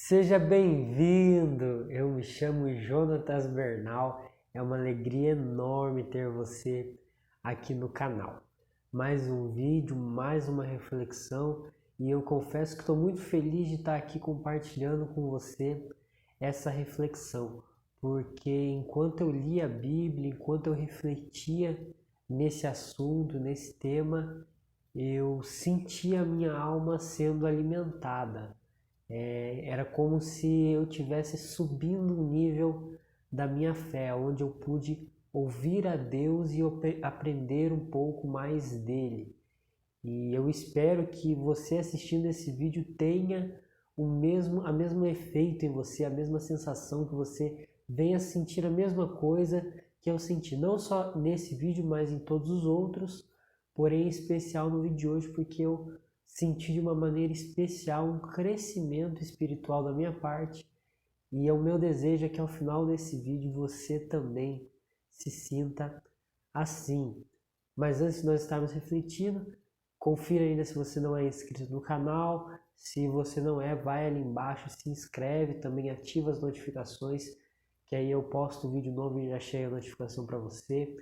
Seja bem-vindo! Eu me chamo Jonatas Bernal, é uma alegria enorme ter você aqui no canal. Mais um vídeo, mais uma reflexão e eu confesso que estou muito feliz de estar aqui compartilhando com você essa reflexão, porque enquanto eu lia a Bíblia, enquanto eu refletia nesse assunto, nesse tema, eu sentia a minha alma sendo alimentada. Era como se eu estivesse subindo o nível da minha fé, onde eu pude ouvir a Deus e aprender um pouco mais dele. E eu espero que você assistindo esse vídeo tenha a mesmo efeito em você, a mesma sensação, que você venha sentir a mesma coisa que eu senti, não só nesse vídeo, mas em todos os outros, porém em especial no vídeo de hoje, porque eu senti de uma maneira especial um crescimento espiritual da minha parte, e o meu desejo é que ao final desse vídeo você também se sinta assim. Mas antes de nós estarmos refletindo, confira ainda se você não é inscrito no canal. Se você não é, vai ali embaixo, se inscreve, também ativa as notificações, que aí eu posto um vídeo novo e já chega a notificação para você.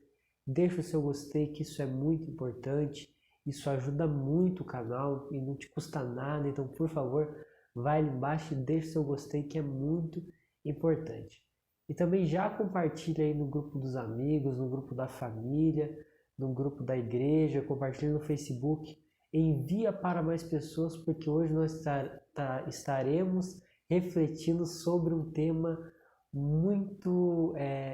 Deixa o seu gostei, que isso é muito importante. Isso ajuda muito o canal e não te custa nada, então por favor, vai ali embaixo e deixa o seu gostei, que é muito importante. E também já compartilha aí no grupo dos amigos, no grupo da família, no grupo da igreja, compartilha no Facebook, envia para mais pessoas, porque hoje nós estaremos refletindo sobre um tema muito,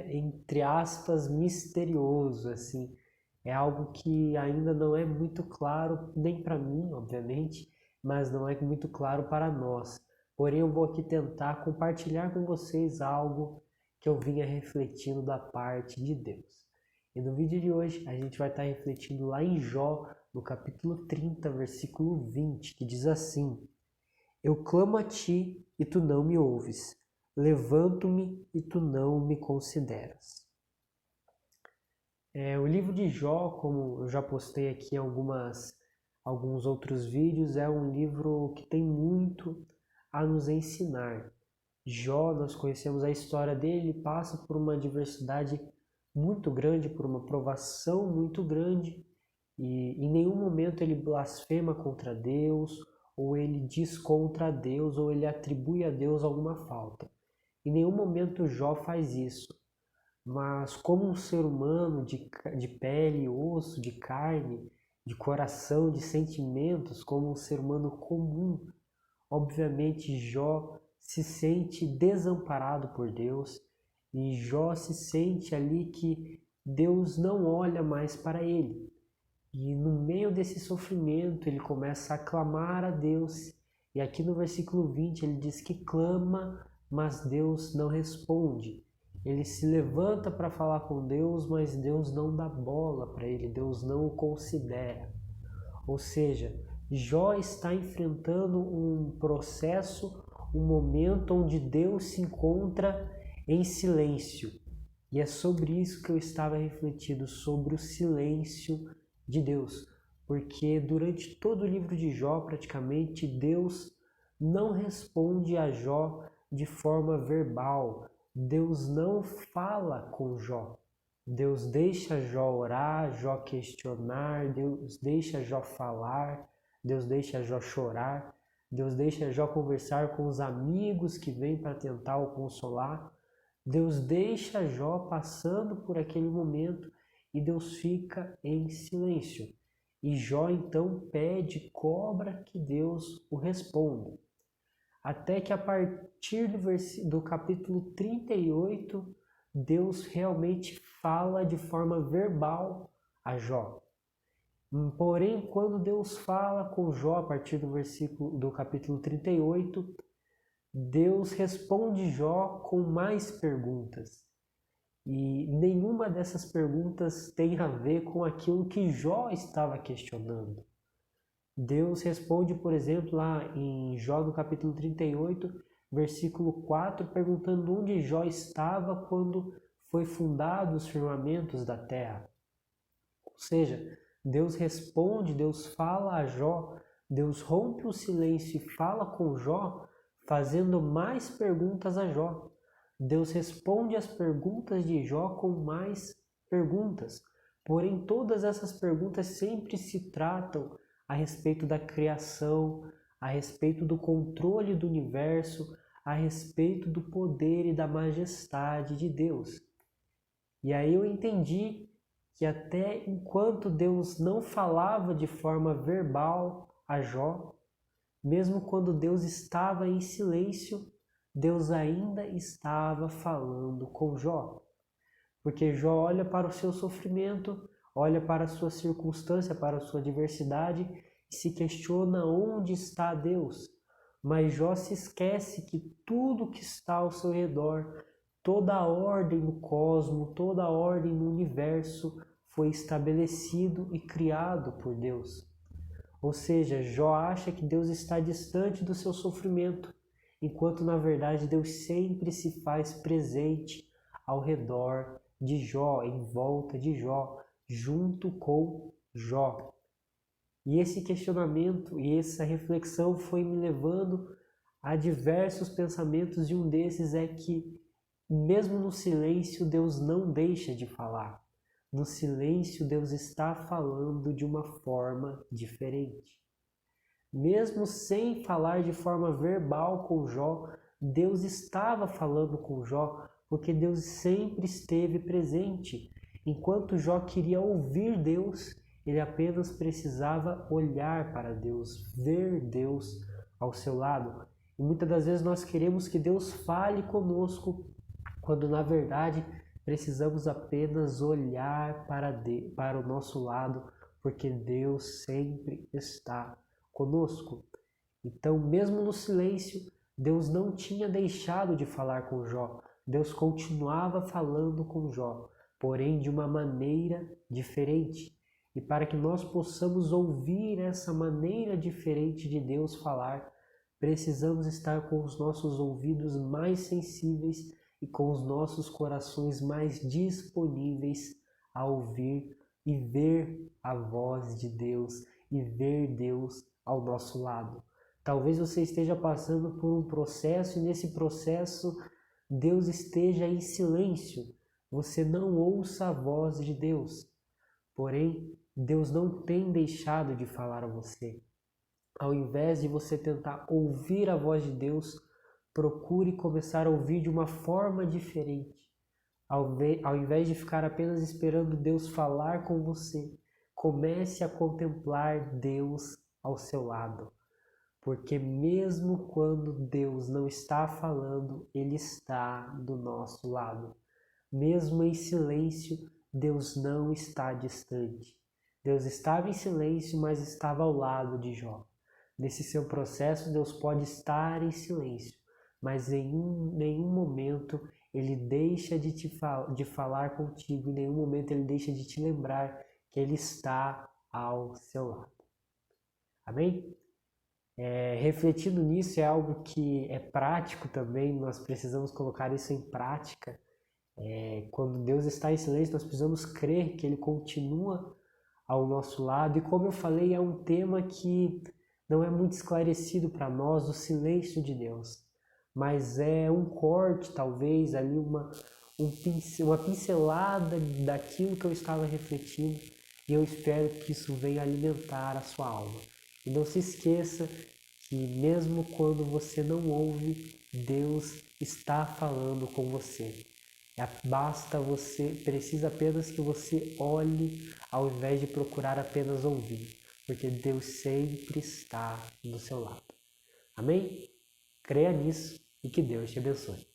entre aspas, misterioso, assim. É algo que ainda não é muito claro, nem para mim, obviamente, mas não é muito claro para nós. Porém, eu vou aqui tentar compartilhar com vocês algo que eu vinha refletindo da parte de Deus. E no vídeo de hoje, a gente vai estar refletindo lá em Jó, no capítulo 30, versículo 20, que diz assim: Eu clamo a ti e tu não me ouves. Levanto-me e tu não me consideras. O livro de Jó, como eu já postei aqui em alguns outros vídeos, é um livro que tem muito a nos ensinar. Jó, nós conhecemos a história dele, ele passa por uma adversidade muito grande, por uma provação muito grande, e em nenhum momento ele blasfema contra Deus, ou ele diz contra Deus, ou ele atribui a Deus alguma falta. Em nenhum momento Jó faz isso. Mas como um ser humano de pele, osso, de carne, de coração, de sentimentos, como um ser humano comum, obviamente Jó se sente desamparado por Deus, e Jó se sente ali que Deus não olha mais para ele. E no meio desse sofrimento ele começa a clamar a Deus, e aqui no versículo 20 ele diz que clama, mas Deus não responde. Ele se levanta para falar com Deus, mas Deus não dá bola para ele, Deus não o considera. Ou seja, Jó está enfrentando um processo, um momento onde Deus se encontra em silêncio. E é sobre isso que eu estava refletindo, sobre o silêncio de Deus. Porque durante todo o livro de Jó, praticamente, Deus não responde a Jó de forma verbal. Deus não fala com Jó. Deus deixa Jó orar, Jó questionar, Deus deixa Jó falar, Deus deixa Jó chorar, Deus deixa Jó conversar com os amigos que vêm para tentar o consolar. Deus deixa Jó passando por aquele momento e Deus fica em silêncio. E Jó então pede, cobra que Deus o responda. Até que a partir do capítulo 38, Deus realmente fala de forma verbal a Jó. Porém, quando Deus fala com Jó a partir do capítulo 38, Deus responde Jó com mais perguntas. E nenhuma dessas perguntas tem a ver com aquilo que Jó estava questionando. Deus responde, por exemplo, lá em Jó no capítulo 38, versículo 4, perguntando onde Jó estava quando foi fundado os firmamentos da terra. Ou seja, Deus responde, Deus fala a Jó, Deus rompe o silêncio e fala com Jó, fazendo mais perguntas a Jó. Deus responde as perguntas de Jó com mais perguntas. Porém, todas essas perguntas sempre se tratam a respeito da criação, a respeito do controle do universo, a respeito do poder e da majestade de Deus. E aí eu entendi que até enquanto Deus não falava de forma verbal a Jó, mesmo quando Deus estava em silêncio, Deus ainda estava falando com Jó. Porque Jó olha para o seu sofrimento, olha para a sua circunstância, para a sua adversidade e se questiona onde está Deus. Mas Jó se esquece que tudo que está ao seu redor, toda a ordem no cosmos, toda a ordem no universo foi estabelecido e criado por Deus. Ou seja, Jó acha que Deus está distante do seu sofrimento, enquanto na verdade Deus sempre se faz presente ao redor de Jó, em volta de Jó, junto com Jó. E esse questionamento e essa reflexão foi me levando a diversos pensamentos, e um desses é que, mesmo no silêncio, Deus não deixa de falar. No silêncio, Deus está falando de uma forma diferente. Mesmo sem falar de forma verbal com Jó, Deus estava falando com Jó, porque Deus sempre esteve presente. Enquanto Jó queria ouvir Deus, ele apenas precisava olhar para Deus, ver Deus ao seu lado. E muitas das vezes nós queremos que Deus fale conosco, quando na verdade precisamos apenas olhar para o nosso lado, porque Deus sempre está conosco. Então, mesmo no silêncio, Deus não tinha deixado de falar com Jó. Deus continuava falando com Jó, porém de uma maneira diferente. E para que nós possamos ouvir essa maneira diferente de Deus falar, precisamos estar com os nossos ouvidos mais sensíveis e com os nossos corações mais disponíveis a ouvir e ver a voz de Deus e ver Deus ao nosso lado. Talvez você esteja passando por um processo e nesse processo Deus esteja em silêncio. Você não ouça a voz de Deus. Porém, Deus não tem deixado de falar a você. Ao invés de você tentar ouvir a voz de Deus, procure começar a ouvir de uma forma diferente. Ao invés de ficar apenas esperando Deus falar com você, comece a contemplar Deus ao seu lado. Porque mesmo quando Deus não está falando, Ele está do nosso lado. Mesmo em silêncio, Deus não está distante. Deus estava em silêncio, mas estava ao lado de Jó. Nesse seu processo, Deus pode estar em silêncio, mas em nenhum momento Ele deixa de falar contigo, em nenhum momento Ele deixa de te lembrar que Ele está ao seu lado. Amém? Refletindo nisso, é algo que é prático também, nós precisamos colocar isso em prática. Quando Deus está em silêncio, nós precisamos crer que Ele continua ao nosso lado. E como eu falei, é um tema que não é muito esclarecido para nós, o silêncio de Deus. Mas é um corte, talvez, ali uma pincelada daquilo que eu estava refletindo. E eu espero que isso venha alimentar a sua alma. E não se esqueça que mesmo quando você não ouve, Deus está falando com você. Precisa apenas que você olhe ao invés de procurar apenas ouvir, porque Deus sempre está do seu lado. Amém? Creia nisso e que Deus te abençoe.